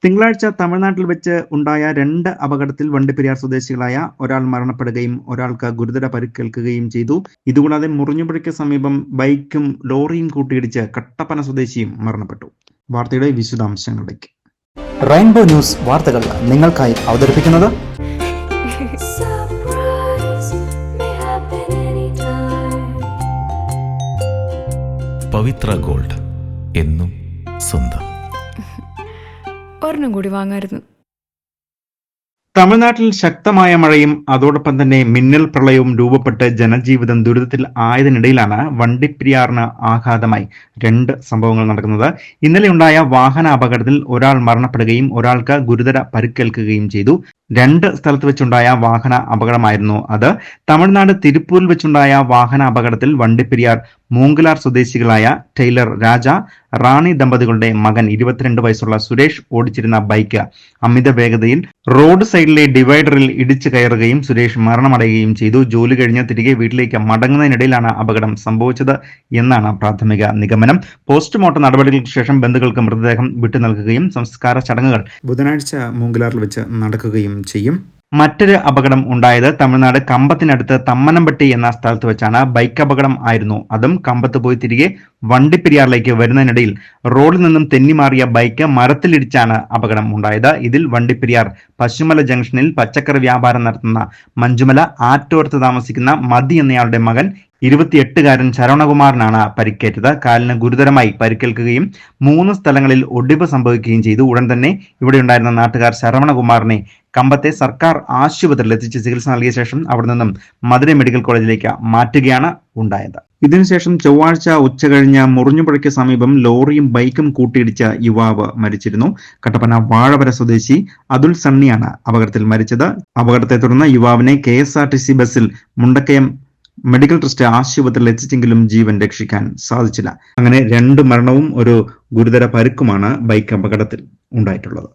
തിങ്കളാഴ്ച തമിഴ്നാട്ടിൽ വെച്ച് ഉണ്ടായ 2 അപകടത്തിൽ വണ്ടിപ്പെരിയാർ സ്വദേശികളായ ഒരാൾ മരണപ്പെടുകയും ഒരാൾക്ക് ഗുരുതര പരിക്കേൽക്കുകയും ചെയ്തു. ഇതുകൂടാതെ മുറിഞ്ഞുപുഴയ്ക്ക് സമീപം ബൈക്കും ലോറിയും കൂട്ടിയിടിച്ച് കട്ടപ്പന സ്വദേശിയും മരണപ്പെട്ടു. വാർത്തയുടെ വിശദാംശങ്ങളിലേക്ക്. റെയിൻബോ ന്യൂസ് വാർത്തകൾ നിങ്ങൾക്കായി അവതരിപ്പിക്കുന്നത് പവിത്ര ഗോൾഡ്, എന്നും സ്വന്തം. ഒരെണ്ണം കൂടി വാങ്ങായിരുന്നു. തമിഴ്നാട്ടിൽ ശക്തമായ മഴയും അതോടൊപ്പം തന്നെ മിന്നൽ പ്രളയവും രൂപപ്പെട്ട് ജനജീവിതം ദുരിതത്തിൽ ആയതിനിടയിലാണ് വണ്ടിപ്പെരിയാറിന് ആഘാതമായി 2 സംഭവങ്ങൾ നടക്കുന്നത്. ഇന്നലെ ഉണ്ടായ വാഹന അപകടത്തിൽ ഒരാൾ മരണപ്പെടുകയും ഒരാൾക്ക് ഗുരുതര പരിക്കേൽക്കുകയും ചെയ്തു. 2 സ്ഥലത്ത് വെച്ചുണ്ടായ വാഹന അപകടമായിരുന്നു അത്. തമിഴ്നാട് തിരുപ്പൂരിൽ വെച്ചുണ്ടായ വാഹന അപകടത്തിൽ വണ്ടിപ്പെരിയാർ മൂങ്കലാർ സ്വദേശികളായ ടൈലർ രാജ, റാണി ദമ്പതികളുടെ മകൻ 22 വയസ്സുള്ള സുരേഷ് ഓടിച്ചിരുന്ന ബൈക്ക് അമിത വേഗതയിൽ റോഡ് സൈഡിലെ ഡിവൈഡറിൽ ഇടിച്ചു കയറുകയും സുരേഷ് മരണമടയുകയും ചെയ്തു. ജോലി കഴിഞ്ഞ് തിരികെ വീട്ടിലേക്ക് മടങ്ങുന്നതിനിടയിലാണ് അപകടം സംഭവിച്ചത് എന്നാണ് പ്രാഥമിക നിഗമനം. പോസ്റ്റ്മോർട്ടം നടപടികൾക്ക് ശേഷം ബന്ധുക്കൾക്ക് മൃതദേഹം വിട്ടു നൽകുകയും സംസ്കാര ചടങ്ങുകൾ ബുധനാഴ്ച മൂങ്കലാറിൽ വെച്ച് നടക്കുകയും ചെയ്യും. മറ്റൊരു അപകടം ഉണ്ടായത് തമിഴ്നാട് കമ്പത്തിനടുത്ത് തമ്മനംപട്ടി എന്ന സ്ഥലത്ത് വെച്ചാണ്. ബൈക്ക് അപകടം ആയിരുന്നു. അതും കമ്പത്ത് പോയി തിരികെ വണ്ടിപ്പെരിയാറിലേക്ക് വരുന്നതിനിടയിൽ റോഡിൽ നിന്നും തെന്നിമാറിയ ബൈക്ക് മരത്തിലിടിച്ചാണ് അപകടം ഉണ്ടായത്. ഇതിൽ വണ്ടിപ്പെരിയാർ പശുമല ജംഗ്ഷനിൽ പച്ചക്കറി വ്യാപാരം നടത്തുന്ന മഞ്ജുമല ആറ്റോർത്ത് താമസിക്കുന്ന മതി എന്നയാളുടെ മകൻ 28-കാരൻ ശരവണകുമാറിനാണ് പരിക്കേറ്റത്. കാലിന് ഗുരുതരമായി പരിക്കേൽക്കുകയും 3 സ്ഥലങ്ങളിൽ ഒടിവ് സംഭവിക്കുകയും ചെയ്തു. ഉടൻ തന്നെ ഇവിടെയുണ്ടായിരുന്ന നാട്ടുകാർ ശരവണകുമാറിനെ കമ്പത്തെ സർക്കാർ ആശുപത്രിയിൽ എത്തിച്ച് ചികിത്സ നൽകിയ ശേഷം അവിടെ നിന്നും മധുരൈ മെഡിക്കൽ കോളേജിലേക്ക് മാറ്റുകയാണ് ഉണ്ടായത്. ഇതിനുശേഷം ചൊവ്വാഴ്ച ഉച്ചകഴിഞ്ഞ് മുറിഞ്ഞുപുഴയ്ക്ക് സമീപം ലോറിയും ബൈക്കും കൂട്ടിയിടിച്ച യുവാവ് മരിച്ചിരുന്നു. കട്ടപ്പന വാഴവര സ്വദേശി അതുൽ സണ്ണിയാണ് അപകടത്തിൽ മരിച്ചത്. അപകടത്തെ തുടർന്ന് യുവാവിനെ KSRTC ബസ്സിൽ മുണ്ടക്കയം മെഡിക്കൽ ട്രസ്റ്റ് ആശുപത്രിയിൽ എത്തിച്ചെങ്കിലും ജീവൻ രക്ഷിക്കാൻ സാധിച്ചില്ല. അങ്ങനെ 2 മരണവും ഒരു ഗുരുതര പരിക്കുമാണ് ബൈക്ക് അപകടത്തിൽ ഉണ്ടായിട്ടുള്ളത്.